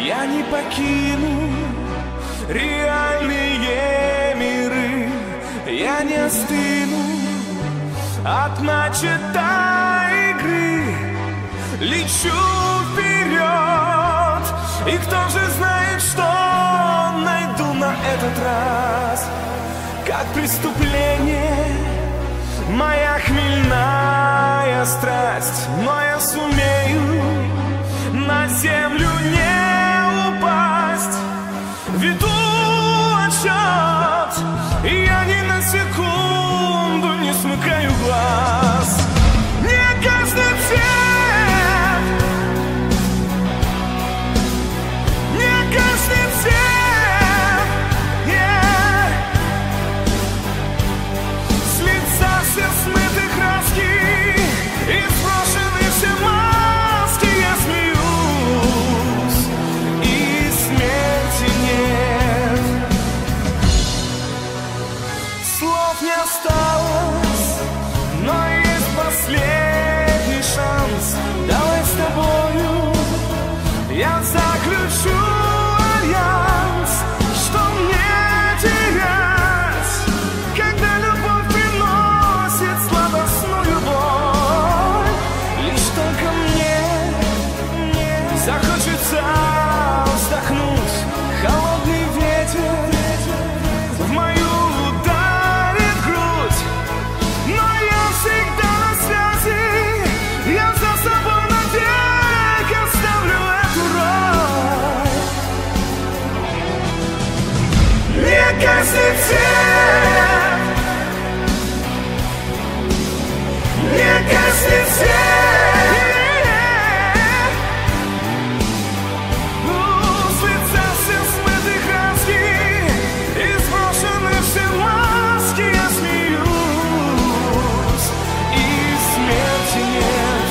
Я не покину реальные миры, я не остыну от начатой игры. Лечу вперед, и кто же знает, что найду на этот раз. Как преступление моя хмельная страсть, но я сумею на землю не упасть. Веду отсчет, и я ни на секунду не смыкаю глаз. Не каждый цвет, не каждый цвет, с лица все смыты краски, и сброшены все маски. Я смеюсь, и смерти нет. Слов не осталось, но есть последний шанс. Давай с тобою я заключу альянс. Что мне терять, когда любовь приносит сладостную боль? Лишь только мне захочется вздохнуть. Холодный ветер в мою ударит грудь, но я всегда на связи. Я за собой навек оставлю эту роль. Не гаснет свет, не гаснет свет. С лица все смыты краски, и сброшены все маски. Я смеюсь, и смерти нет.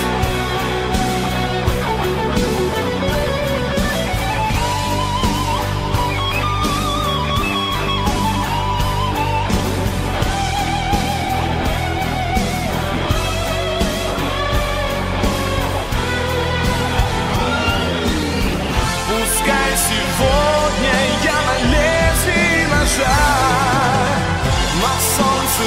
Пускай сегодня я на лезвии ножа, но солнцу